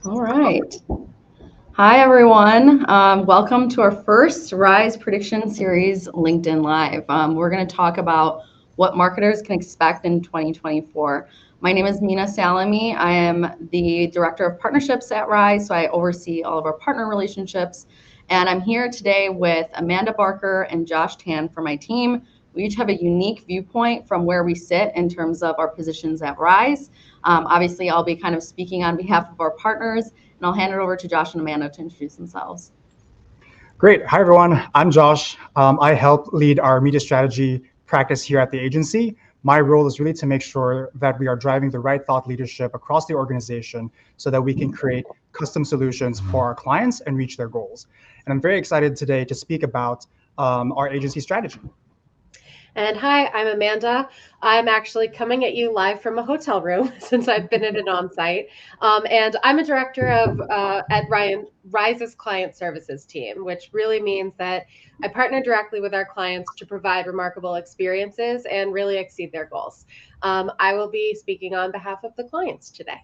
All right. Hi, everyone. Welcome to our first Rise Prediction Series LinkedIn Live. We're going to talk about what marketers can expect in 2024. My name is Mina Salami. I am the Director of Partnerships at Rise, so I oversee all of our partner relationships. And I'm here today with Amanda Barker and Josh Tan for my team. We each have a unique viewpoint from where we sit in terms of our positions at Rise. Obviously, I'll be kind of speaking on behalf of our partners, and I'll hand it over to Josh and Amanda to introduce themselves. Great. Hi, everyone. I'm Josh. I help lead our media strategy practice here at the agency. My role is really to make sure that we are driving the right thought leadership across the organization so that we can create custom solutions for our clients and reach their goals. And I'm very excited today to speak about our agency strategy. And hi, I'm Amanda. I'm actually coming at you live from a hotel room since I've been at an on-site. And I'm a director of at Rise's client services team, which really means that I partner directly with our clients to provide remarkable experiences and really exceed their goals. I will be speaking on behalf of the clients today.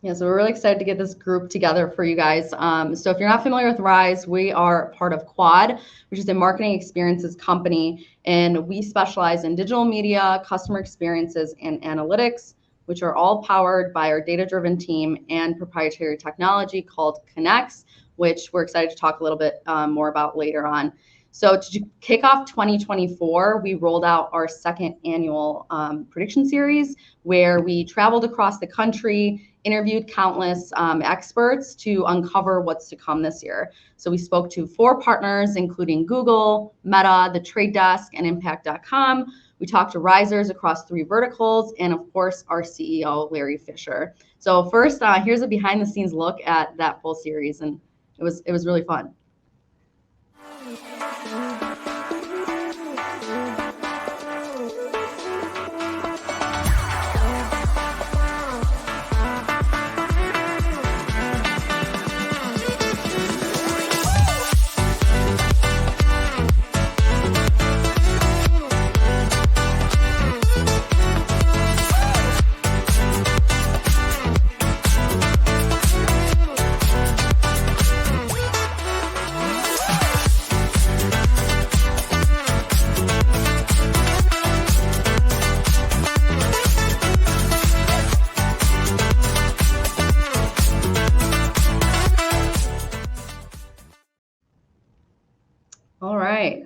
Yeah, so we're really excited to get this group together for you guys. So if you're not familiar with Rise, we are part of Quad, which is a marketing experiences company, and we specialize in digital media, customer experiences, and analytics, which are all powered by our data-driven team and proprietary technology called Connex, which we're excited to talk a little bit more about later on. So to kick off 2024, we rolled out our second annual prediction series where we traveled across the country, interviewed countless experts to uncover what's to come this year. So we spoke to 4 partners, including Google, Meta, The Trade Desk, and Impact.com. We talked to risers across 3 verticals, and of course, our CEO, Larry Fisher. So first, here's a behind-the-scenes look at that full series, and it was really fun. All right.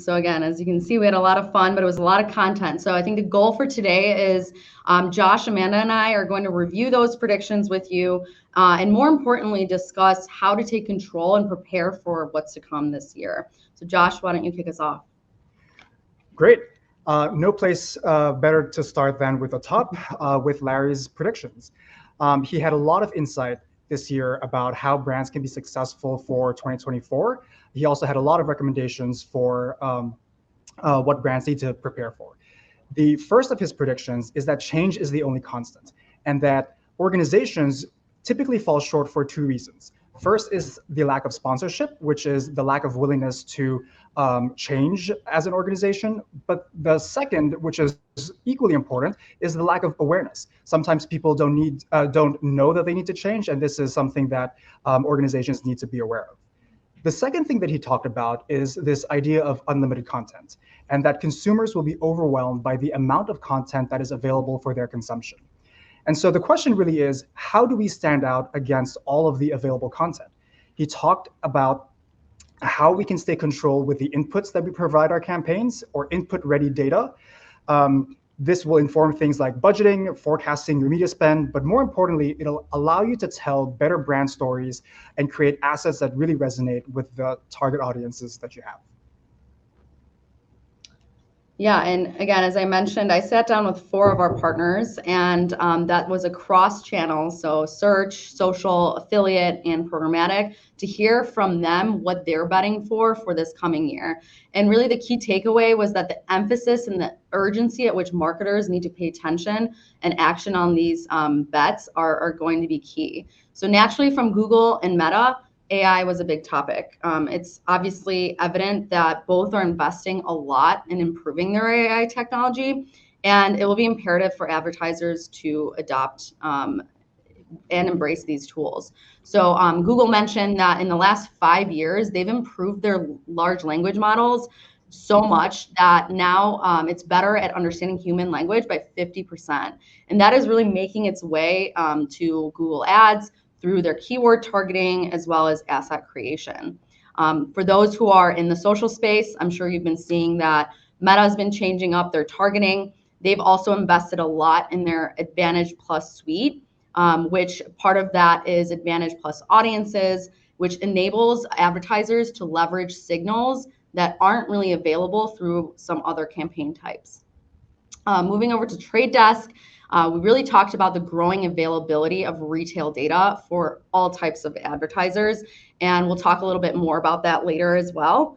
So again, as you can see, we had a lot of fun, but it was a lot of content. So I think the goal for today is Josh, Amanda, and I are going to review those predictions with you, and more importantly, discuss how to take control and prepare for what's to come this year. So Josh, why don't you kick us off? Great. No place better to start than with the top, with Larry's predictions. He had a lot of insight this year about how brands can be successful for 2024. He also had a lot of recommendations for what brands need to prepare for. The first of his predictions is that change is the only constant, and that organizations typically fall short for 2 reasons. First is the lack of sponsorship, which is the lack of willingness to change as an organization. But the second, which is equally important, is the lack of awareness. Sometimes people don't know that they need to change, and this is something that organizations need to be aware of. The second thing that he talked about is this idea of unlimited content, and that consumers will be overwhelmed by the amount of content that is available for their consumption. And so the question really is, how do we stand out against all of the available content? He talked about how we can stay controlled with the inputs that we provide our campaigns, or input-ready data. This will inform things like budgeting, forecasting your media spend, but more importantly, it'll allow you to tell better brand stories and create assets that really resonate with the target audiences that you have. Yeah, and again, as I mentioned, I sat down with 4 of our partners, and that was across channels, so search, social, affiliate, and programmatic, to hear from them what they're betting for this coming year. And really the key takeaway was that the emphasis and the urgency at which marketers need to pay attention and action on these bets are going to be key. So naturally from Google and Meta, AI was a big topic. It's obviously evident that both are investing a lot in improving their AI technology, and it will be imperative for advertisers to adopt and embrace these tools. So Google mentioned that in the last 5 years, they've improved their large language models so much that now it's better at understanding human language by 50%. And that is really making its way to Google Ads through their keyword targeting as well as asset creation. For those who are in the social space, I'm sure you've been seeing that Meta has been changing up their targeting. They've also invested a lot in their Advantage Plus suite, which part of that is Advantage Plus Audiences, which enables advertisers to leverage signals that aren't really available through some other campaign types. Moving over to Trade Desk, we really talked about the growing availability of retail data for all types of advertisers, and we'll talk a little bit more about that later as well.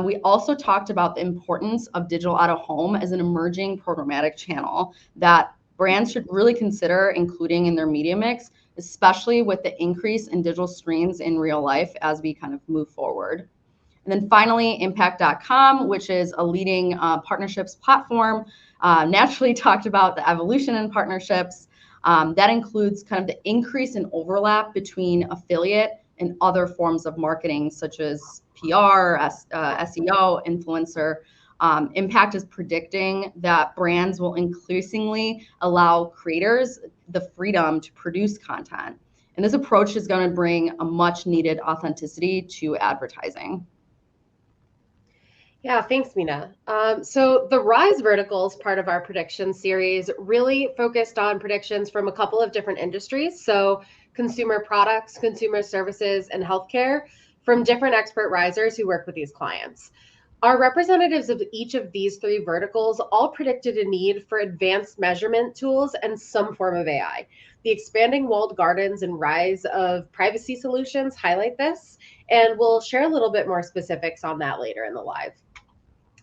We also talked about the importance of digital out-of-home as an emerging programmatic channel that brands should really consider including in their media mix, especially with the increase in digital screens in real life as we kind of move forward. And then finally, Impact.com, which is a leading partnerships platform, naturally talked about the evolution in partnerships. That includes kind of the increase in overlap between affiliate and other forms of marketing, such as PR, SEO, influencer. Impact is predicting that brands will increasingly allow creators the freedom to produce content. And this approach is going to bring a much needed authenticity to advertising. Yeah, thanks, Mina. So the Rise verticals part of our prediction series really focused on predictions from a couple of different industries. So consumer products, consumer services, and healthcare from different expert risers who work with these clients. Our representatives of each of these three verticals all predicted a need for advanced measurement tools and some form of AI. The expanding walled gardens and rise of privacy solutions highlight this, and we'll share a little bit more specifics on that later in the live.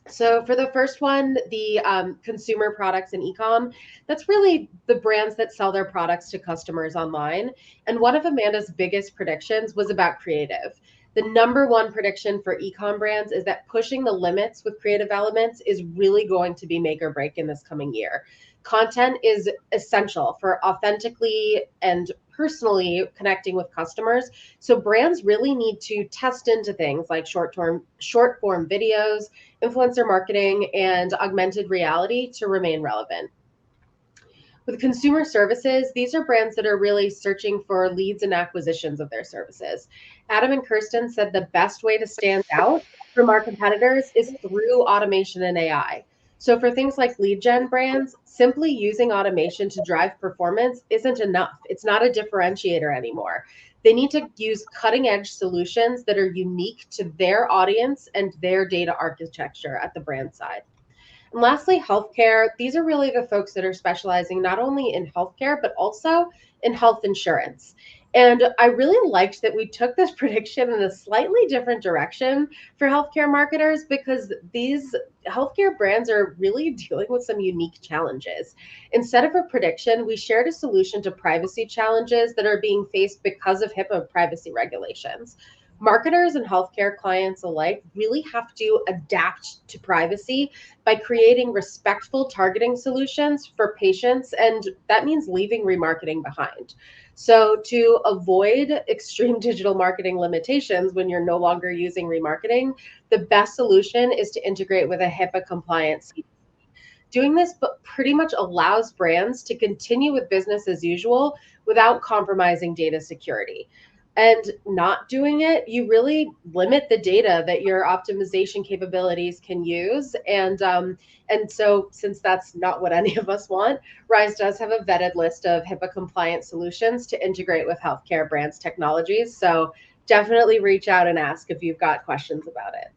So for the first one, the consumer products and e-com, that's really the brands that sell their products to customers online. And one of Amanda's biggest predictions was about creative. The number one prediction for e-com brands is that pushing the limits with creative elements is really going to be make or break in this coming year. Content is essential for authentically and personally connecting with customers. So brands really need to test into things like short form videos, influencer marketing, and augmented reality to remain relevant. With consumer services, these are brands that are really searching for leads and acquisitions of their services. Adam and Kirsten said the best way to stand out from our competitors is through automation and AI. So for things like lead gen brands, simply using automation to drive performance isn't enough. It's not a differentiator anymore. They need to use cutting edge solutions that are unique to their audience and their data architecture at the brand side. And lastly, healthcare. These are really the folks that are specializing not only in healthcare, but also in health insurance. And I really liked that we took this prediction in a slightly different direction for healthcare marketers because these healthcare brands are really dealing with some unique challenges. Instead of a prediction, we shared a solution to privacy challenges that are being faced because of HIPAA privacy regulations. Marketers and healthcare clients alike really have to adapt to privacy by creating respectful targeting solutions for patients, and that means leaving remarketing behind. So to avoid extreme digital marketing limitations when you're no longer using remarketing, the best solution is to integrate with a HIPAA compliance. Doing this pretty much allows brands to continue with business as usual without compromising data security. And not doing it, you really limit the data that your optimization capabilities can use. And so since that's not what any of us want, Rise does have a vetted list of HIPAA compliant solutions to integrate with healthcare brands technologies. So definitely reach out and ask if you've got questions about it.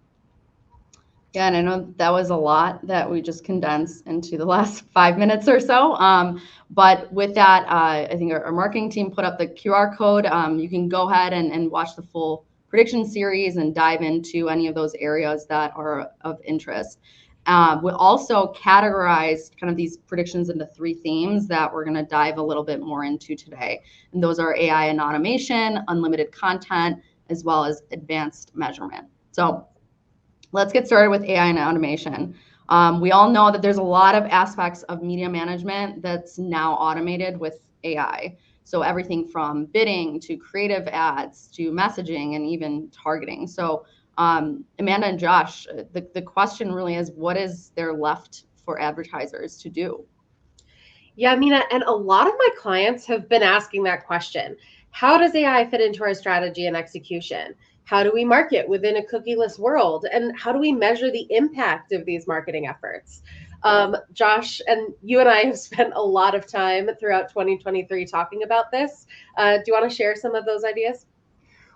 Yeah, and I know that was a lot that we just condensed into the last 5 minutes or so. But with that, I think our marketing team put up the QR code. You can go ahead and watch the full prediction series and dive into any of those areas that are of interest. We also categorized kind of these predictions into 3 themes that we're going to dive a little bit more into today. And those are AI and automation, unlimited content, as well as advanced measurement. So let's get started with AI and automation. We all know that there's a lot of aspects of media management that's now automated with AI. So everything from bidding to creative ads to messaging and even targeting. So Amanda and Josh, the question really is, what is there left for advertisers to do? Yeah, Mina, and a lot of my clients have been asking that question. How does AI fit into our strategy and execution? How do we market within a cookieless world? And how do we measure the impact of these marketing efforts? Josh, and you and I have spent a lot of time throughout 2023 talking about this. Do you want to share some of those ideas?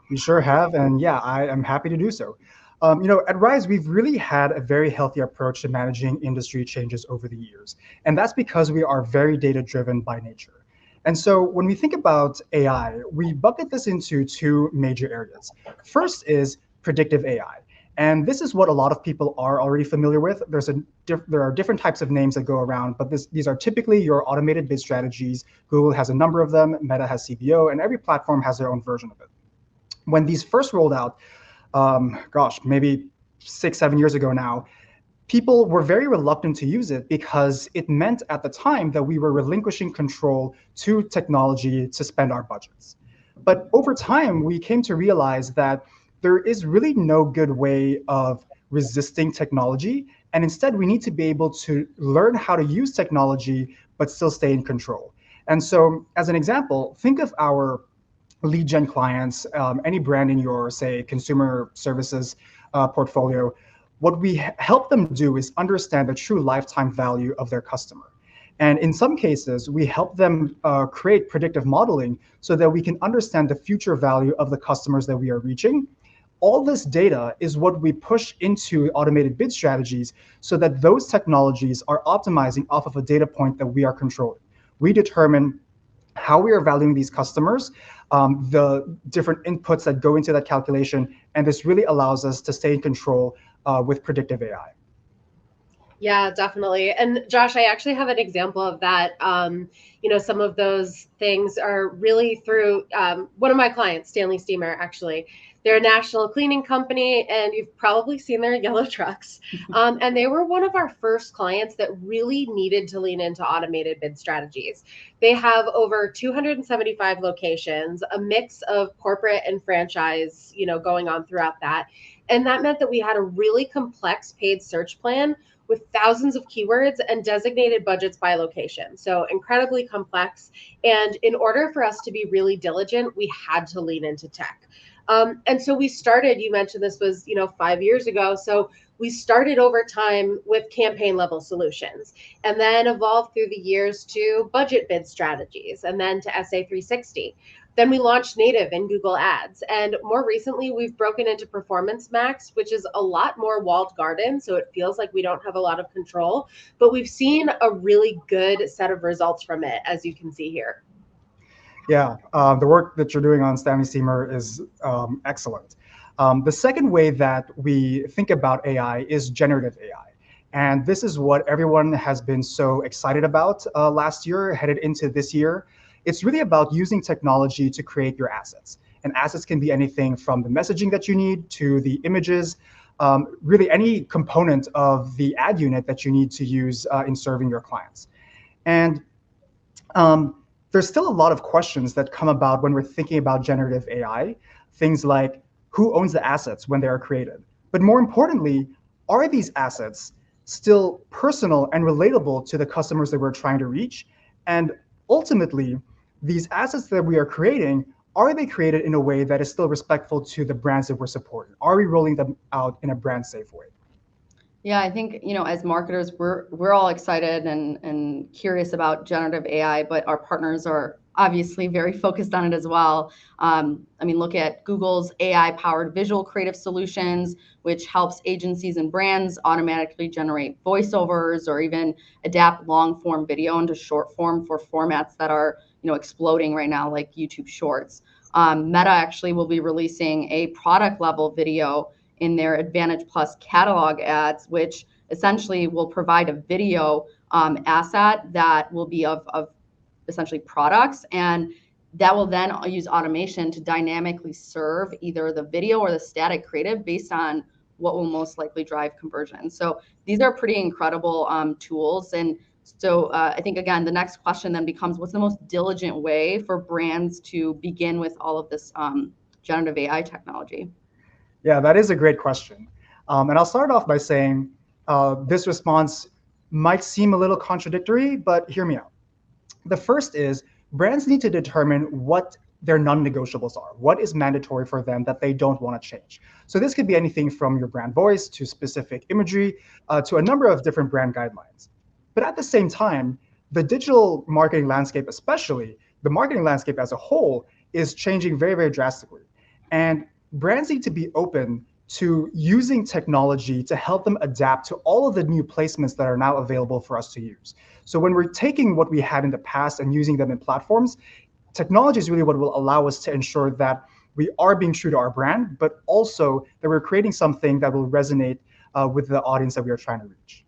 We sure have, and yeah, I am happy to do so. At Rise, we've really had a very healthy approach to managing industry changes over the years, and that's because we are very data-driven by nature. And so when we think about AI, we bucket this into two major areas. First is predictive AI. And this is what a lot of people are already familiar with. There are different types of names that go around, but these are typically your automated bid strategies. Google has a number of them, Meta has CBO, and every platform has their own version of it. When these first rolled out, maybe 6, 7 years ago now, people were very reluctant to use it because it meant at the time that we were relinquishing control to technology to spend our budgets. But over time, we came to realize that there is really no good way of resisting technology. And instead, we need to be able to learn how to use technology, but still stay in control. And so as an example, think of our lead gen clients, any brand in your, say, consumer services portfolio. What we help them do is understand the true lifetime value of their customer. And in some cases, we help them create predictive modeling so that we can understand the future value of the customers that we are reaching. All this data is what we push into automated bid strategies so that those technologies are optimizing off of a data point that we are controlling. We determine how we are valuing these customers, the different inputs that go into that calculation, and this really allows us to stay in control with predictive AI. Yeah, definitely. And Josh, I actually have an example of that. Some of those things are really through one of my clients, Stanley Steamer, actually. They're a national cleaning company, and you've probably seen their yellow trucks. And they were one of our first clients that really needed to lean into automated bid strategies. They have over 275 locations, a mix of corporate and franchise, going on throughout that. And that meant that we had a really complex paid search plan with thousands of keywords and designated budgets by location. So incredibly complex. And in order for us to be really diligent, we had to lean into tech. And so we started, you mentioned this was, 5 years ago. So we started over time with campaign level solutions and then evolved through the years to budget bid strategies and then to SA360. Then we launched native in Google Ads. And more recently, we've broken into Performance Max, which is a lot more walled garden. So it feels like we don't have a lot of control, but we've seen a really good set of results from it, as you can see here. Yeah, the work that you're doing on Stanley Steamer is excellent. The second way that we think about AI is generative AI. And this is what everyone has been so excited about last year, headed into this year. It's really about using technology to create your assets. And assets can be anything from the messaging that you need to the images, really any component of the ad unit that you need to use in serving your clients. And there's still a lot of questions that come about when we're thinking about generative AI, things like who owns the assets when they are created? But more importantly, are these assets still personal and relatable to the customers that we're trying to reach? And ultimately, these assets that we are creating, are they created in a way that is still respectful to the brands that we're supporting? Are we rolling them out in a brand safe way? Yeah, I think, as marketers, we're all excited and curious about generative AI, but our partners are obviously very focused on it as well. Look at Google's AI-powered visual creative solutions, which helps agencies and brands automatically generate voiceovers or even adapt long-form video into short form for formats that are, exploding right now, like YouTube Shorts. Meta actually will be releasing a product-level video in their Advantage Plus catalog ads, which essentially will provide a video asset that will be of essentially products, and that will then use automation to dynamically serve either the video or the static creative based on what will most likely drive conversion. So these are pretty incredible tools, and So I think, again, the next question then becomes, what's the most diligent way for brands to begin with all of this generative AI technology? Yeah, that is a great question. And I'll start off by saying this response might seem a little contradictory, but hear me out. The first is brands need to determine what their non-negotiables are. What is mandatory for them that they don't want to change? So this could be anything from your brand voice to specific imagery to a number of different brand guidelines. But at the same time, the digital marketing landscape, especially the marketing landscape as a whole, is changing very, very drastically. And brands need to be open to using technology to help them adapt to all of the new placements that are now available for us to use. So when we're taking what we had in the past and using them in platforms, technology is really what will allow us to ensure that we are being true to our brand, but also that we're creating something that will resonate with the audience that we are trying to reach.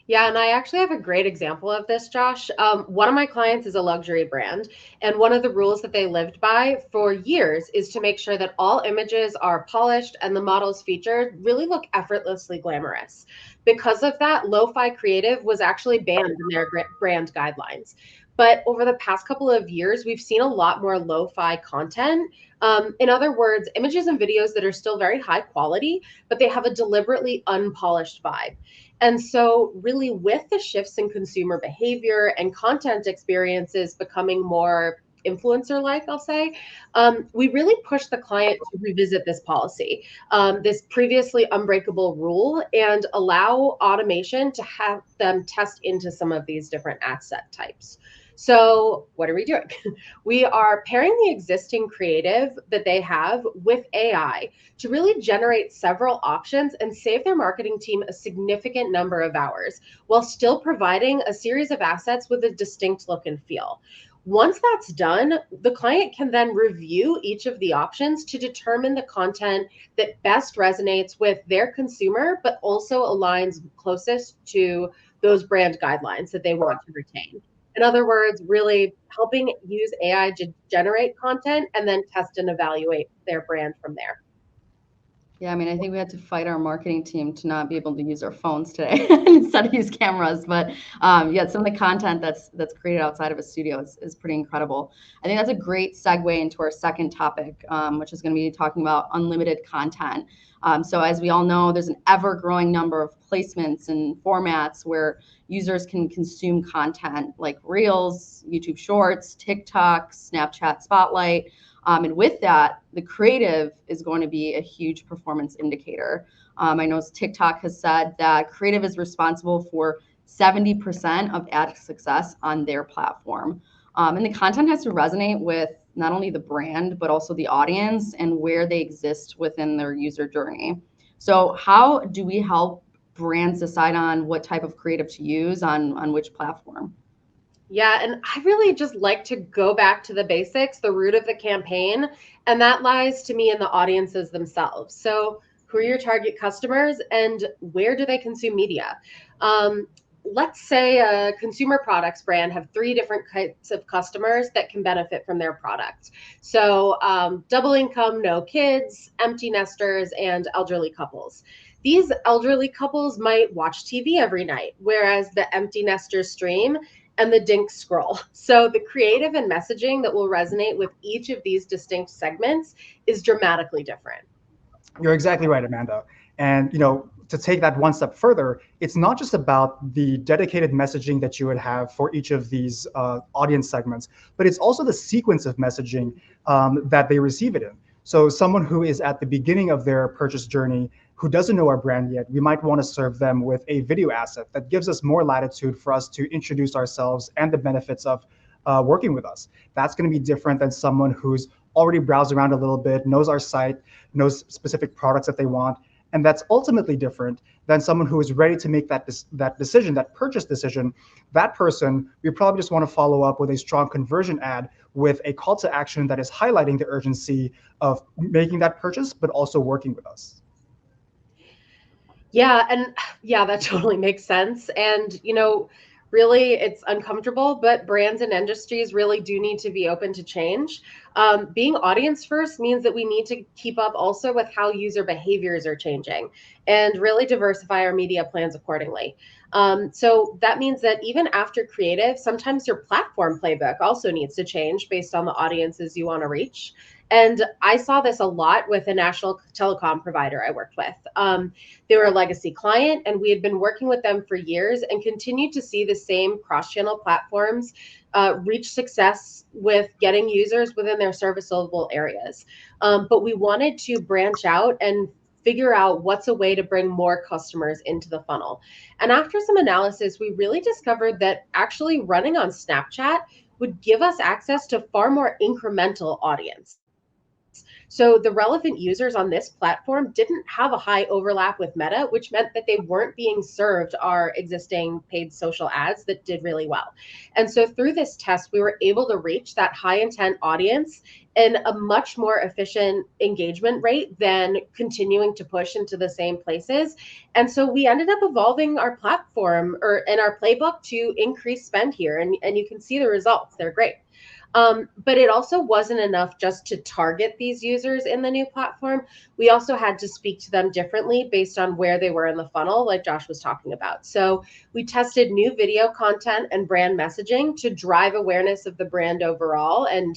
Yeah, and I actually have a great example of this, Josh. One of my clients is a luxury brand, and one of the rules that they lived by for years is to make sure that all images are polished and the models featured really look effortlessly glamorous. Because of that, lo-fi creative was actually banned in their brand guidelines. But over the past couple of years, we've seen a lot more lo-fi content. In other words, images and videos that are still very high quality, but they have a deliberately unpolished vibe. And so, really, with the shifts in consumer behavior and content experiences becoming more influencer like, I'll say, we really push the client to revisit this policy, this previously unbreakable rule, and allow automation to have them test into some of these different asset types. So, what are we doing? We are pairing the existing creative that they have with AI to really generate several options and save their marketing team a significant number of hours while still providing a series of assets with a distinct look and feel. Once that's done, the client can then review each of the options to determine the content that best resonates with their consumer, but also aligns closest to those brand guidelines that they want to retain. In other words, really helping use AI to generate content and then test and evaluate their brand from there. Yeah, I mean, I think we had to fight our marketing team to not be able to use our phones today instead of use cameras. But yeah, some of the content that's created outside of a studio is pretty incredible. I think that's a great segue into our second topic, which is going to be talking about unlimited content. So as we all know, there's an ever-growing number of placements and formats where users can consume content like Reels, YouTube Shorts, TikTok, Snapchat Spotlight. And with that, the creative is going to be a huge performance indicator. I know TikTok has said that creative is responsible for 70% of ad success on their platform. And the content has to resonate with not only the brand, but also the audience and where they exist within their user journey. So how do we help brands decide on what type of creative to use on which platform? Yeah, and I really just like to go back to the basics, the root of the campaign, and that lies to me in the audiences themselves. So, who are your target customers and where do they consume media? Let's say a consumer products brand have three different types of customers that can benefit from their product. So, double income, no kids, empty nesters, and elderly couples. These elderly couples might watch TV every night, whereas the empty nesters stream and the dink scroll. So the creative and messaging that will resonate with each of these distinct segments is dramatically different. You're exactly right, Amanda. And to take that one step further, it's not just about the dedicated messaging that you would have for each of these audience segments, but it's also the sequence of messaging that they receive it in. So someone who is at the beginning of their purchase journey, who doesn't know our brand yet, we might want to serve them with a video asset that gives us more latitude for us to introduce ourselves and the benefits of working with us. That's going to be different than someone who's already browsed around a little bit, knows our site, knows specific products that they want. And that's ultimately different than someone who is ready to make that decision, that purchase decision. That person, we probably just want to follow up with a strong conversion ad with a call to action that is highlighting the urgency of making that purchase, but also working with us. Yeah, and yeah, that totally makes sense. And really it's uncomfortable, but brands and industries really do need to be open to change. Being audience first means that we need to keep up also with how user behaviors are changing and really diversify our media plans accordingly. So that means that even after creative, sometimes your platform playbook also needs to change based on the audiences you want to reach. And I saw this a lot with a national telecom provider I worked with. They were a legacy client, and we had been working with them for years and continued to see the same cross-channel platforms reach success with getting users within their serviceable areas. But we wanted to branch out and figure out what's a way to bring more customers into the funnel. And after some analysis, we really discovered that actually running on Snapchat would give us access to far more incremental audience. So the relevant users on this platform didn't have a high overlap with Meta, which meant that they weren't being served our existing paid social ads that did really well. And so through this test, we were able to reach that high intent audience in a much more efficient engagement rate than continuing to push into the same places. And so we ended up evolving our platform and our playbook to increase spend here. And you can see the results, they're great. But it also wasn't enough just to target these users in the new platform. We also had to speak to them differently based on where they were in the funnel, like Josh was talking about. So we tested new video content and brand messaging to drive awareness of the brand overall and,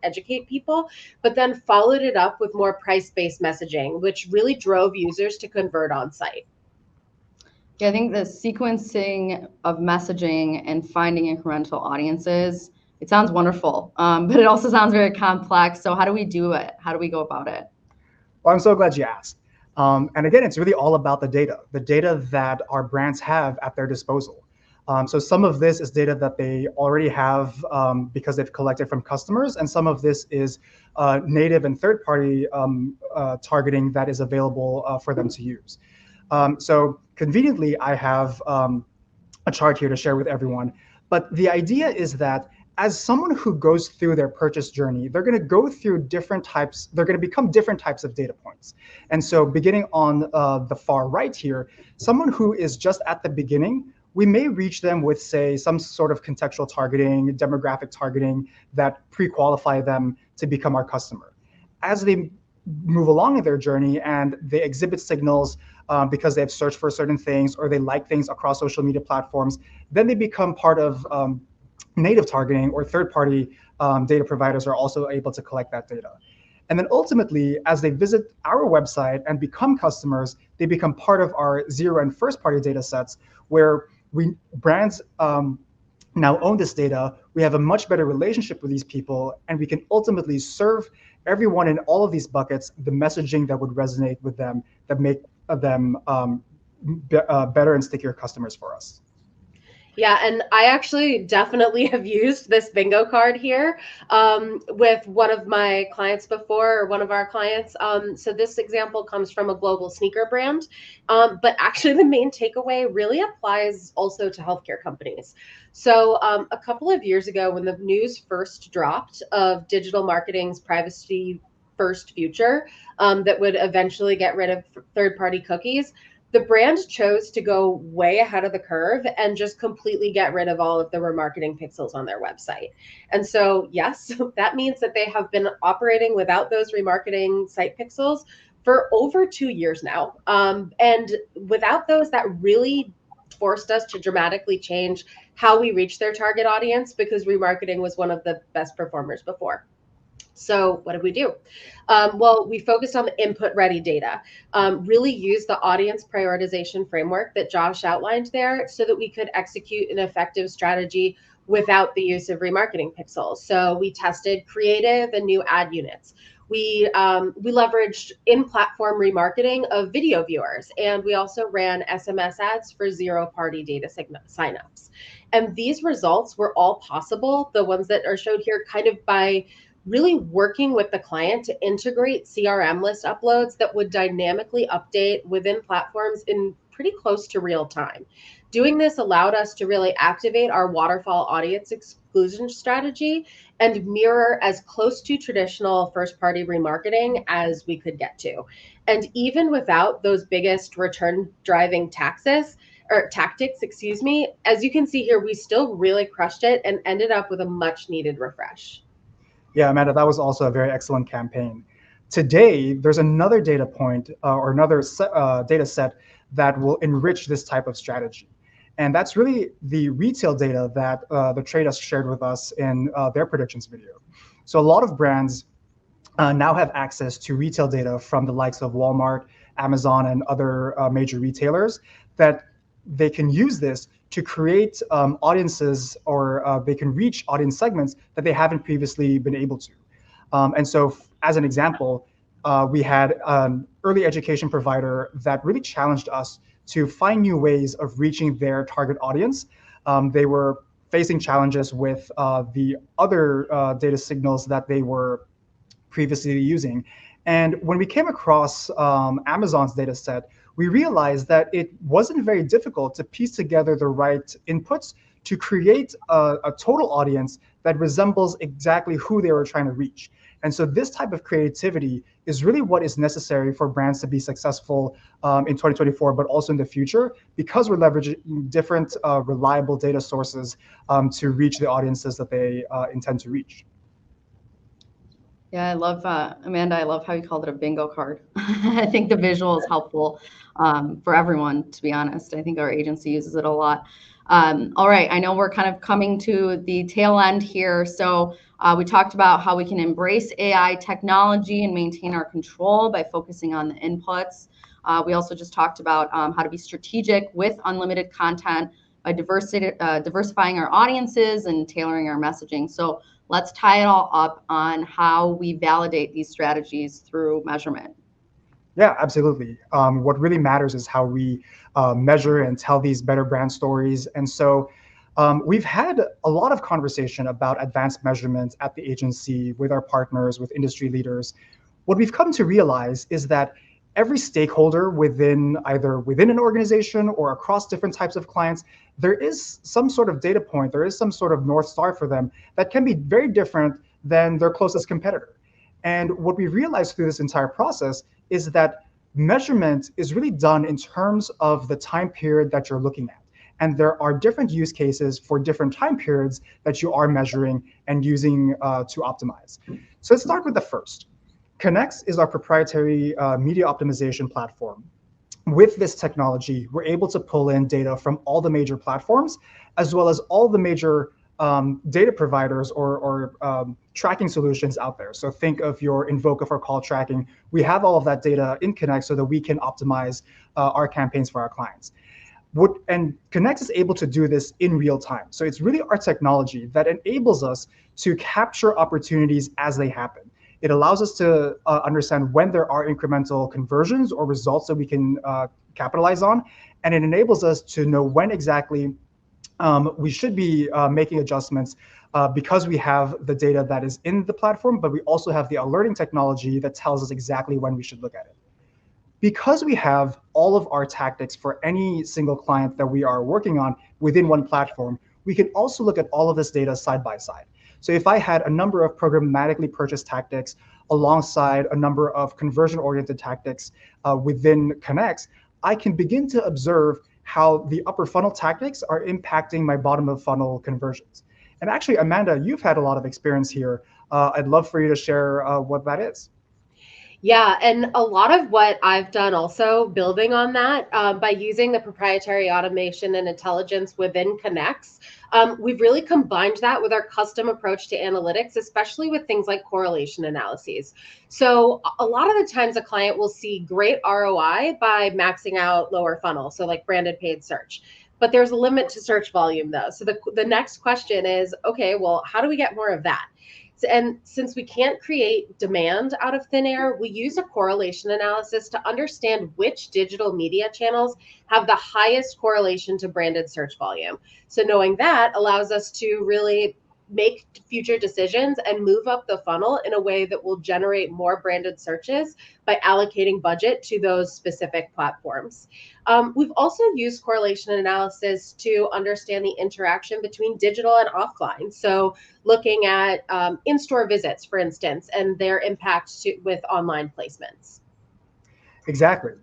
educate people, but then followed it up with more price-based messaging, which really drove users to convert on site. Yeah, I think the sequencing of messaging and finding incremental audiences, it sounds wonderful, but it also sounds very complex. So how do we do it? How do we go about it? Well, I'm so glad you asked. And again, it's really all about the data that our brands have at their disposal. So some of this is data that they already have because they've collected from customers, and some of this is native and third-party targeting that is available for them to use. So conveniently, I have a chart here to share with everyone. But the idea is that as someone who goes through their purchase journey, they're going to go through different types, they're going to become different types of data points. And so beginning on the far right here, someone who is just at the beginning, we may reach them with, say, some sort of contextual targeting, demographic targeting that pre-qualify them to become our customer. As they move along in their journey and they exhibit signals because they've searched for certain things or they like things across social media platforms, then they become part of native targeting, or third-party data providers are also able to collect that data. And then ultimately, as they visit our website and become customers, they become part of our zero and first-party data sets where brands now own this data. We have a much better relationship with these people, and we can ultimately serve everyone in all of these buckets the messaging that would resonate with them, that make them better and stickier customers for us. Yeah, and I actually definitely have used this bingo card here with one of my clients before, or one of our clients. So this example comes from a global sneaker brand, but actually the main takeaway really applies also to healthcare companies. So a couple of years ago, when the news first dropped of digital marketing's privacy first future that would eventually get rid of third-party cookies, the brand chose to go way ahead of the curve and just completely get rid of all of the remarketing pixels on their website. And so, yes, that means that they have been operating without those remarketing site pixels for over 2 years now. And without those, that really forced us to dramatically change how we reach their target audience, because remarketing was one of the best performers before. So what did we do? Well, we focused on the input-ready data, really used the audience prioritization framework that Josh outlined there so that we could execute an effective strategy without the use of remarketing pixels. So we tested creative and new ad units. We leveraged in-platform remarketing of video viewers, and we also ran SMS ads for zero-party data signups. And these results were all possible, the ones that are showed here, kind of by really working with the client to integrate CRM list uploads that would dynamically update within platforms in pretty close to real time. Doing this allowed us to really activate our waterfall audience exclusion strategy and mirror as close to traditional first-party remarketing as we could get to. And even without those biggest return-driving taxes, or tactics, excuse me. As you can see here, we still really crushed it and ended up with a much needed refresh. Yeah, Amanda, that was also a very excellent campaign. Today, there's another data point or another data set that will enrich this type of strategy. And that's really the retail data that The Trade Desk shared with us in their predictions video. So a lot of brands now have access to retail data from the likes of Walmart, Amazon, and other major retailers that they can use this to create audiences, or they can reach audience segments that they haven't previously been able to. And so, as an example, we had an early education provider that really challenged us to find new ways of reaching their target audience. They were facing challenges with the other data signals that they were previously using. And when we came across Amazon's data set, we realized that it wasn't very difficult to piece together the right inputs to create a total audience that resembles exactly who they were trying to reach. And so this type of creativity is really what is necessary for brands to be successful in 2024, but also in the future, because we're leveraging different reliable data sources to reach the audiences that they intend to reach. Yeah, I love Amanda. I love how you called it a bingo card. I think the visual is helpful for everyone, to be honest. I think our agency uses it a lot. All right, I know we're kind of coming to the tail end here. So we talked about how we can embrace AI technology and maintain our control by focusing on the inputs. We also just talked about how to be strategic with unlimited content by diversifying our audiences and tailoring our messaging. So let's tie it all up on how we validate these strategies through measurement. Yeah, absolutely. What really matters is how we measure and tell these better brand stories. And so we've had a lot of conversation about advanced measurements at the agency with our partners, with industry leaders. What we've come to realize is that every stakeholder within an organization or across different types of clients, there is some sort of data point, there is some sort of North Star for them that can be very different than their closest competitor. And what we realized through this entire process is that measurement is really done in terms of the time period that you're looking at. And there are different use cases for different time periods that you are measuring and using to optimize. So let's start with the first. Connex is our proprietary media optimization platform. With this technology, we're able to pull in data from all the major platforms, as well as all the major data providers or tracking solutions out there. So think of your Invoca for call tracking. We have all of that data in Connex so that we can optimize our campaigns for our clients. And Connex is able to do this in real time. So it's really our technology that enables us to capture opportunities as they happen. It allows us to understand when there are incremental conversions or results that we can capitalize on. And it enables us to know when exactly we should be making adjustments because we have the data that is in the platform, but we also have the alerting technology that tells us exactly when we should look at it. Because we have all of our tactics for any single client that we are working on within one platform, we can also look at all of this data side by side. So if I had a number of programmatically purchased tactics alongside a number of conversion-oriented tactics within Connex, I can begin to observe how the upper funnel tactics are impacting my bottom of funnel conversions. And actually, Amanda, you've had a lot of experience here. I'd love for you to share what that is. Yeah, and a lot of what I've done also building on that by using the proprietary automation and intelligence within Connex, we've really combined that with our custom approach to analytics, especially with things like correlation analyses. So a lot of the times a client will see great ROI by maxing out lower funnel, so like branded paid search. But there's a limit to search volume though. So the next question is, okay, well, how do we get more of that? And since we can't create demand out of thin air, we use a correlation analysis to understand which digital media channels have the highest correlation to branded search volume. So knowing that allows us to really make future decisions and move up the funnel in a way that will generate more branded searches by allocating budget to those specific platforms. We've also used correlation analysis to understand the interaction between digital and offline. So looking at in-store visits, for instance, and their impact with online placements. Exactly.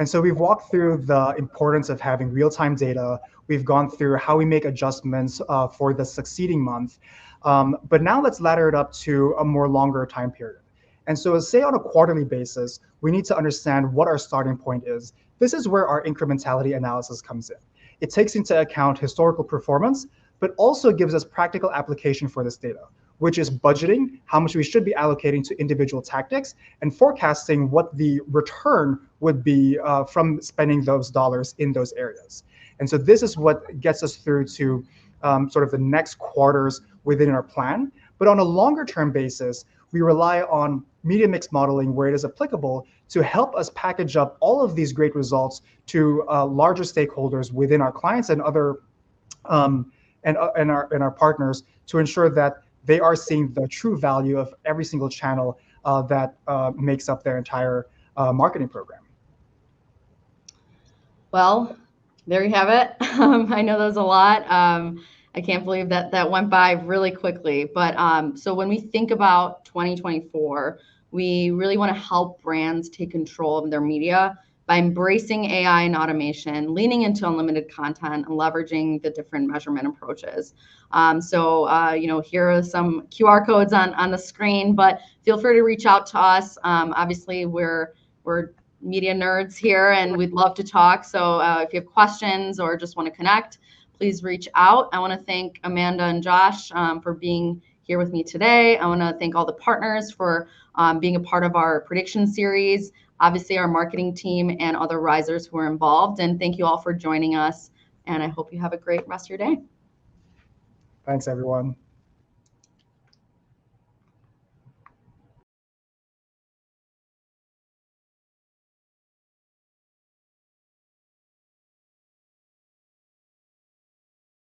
And so we've walked through the importance of having real-time data. We've gone through how we make adjustments for the succeeding month. But now let's ladder it up to a more longer time period. And so say on a quarterly basis, we need to understand what our starting point is. This is where our incrementality analysis comes in. It takes into account historical performance, but also gives us practical application for this data, which is budgeting, how much we should be allocating to individual tactics, and forecasting what the return would be from spending those dollars in those areas. And so this is what gets us through to sort of the next quarters within our plan. But on a longer term basis, we rely on media mix modeling where it is applicable to help us package up all of these great results to larger stakeholders within our clients and other and our partners to ensure that they are seeing the true value of every single channel that makes up their entire marketing program. Well, there you have it. I know there's a lot. I can't believe that went by really quickly. But so when we think about 2024, we really want to help brands take control of their media by embracing AI and automation, leaning into unlimited content, and leveraging the different measurement approaches. Here are some QR codes on the screen, but feel free to reach out to us. Obviously, we're media nerds here, and we'd love to talk. So if you have questions or just want to connect, please reach out. I want to thank Amanda and Josh for being here with me today. I want to thank all the partners for being a part of our prediction series, obviously our marketing team and other risers who are involved. And thank you all for joining us. And I hope you have a great rest of your day. Thanks, everyone.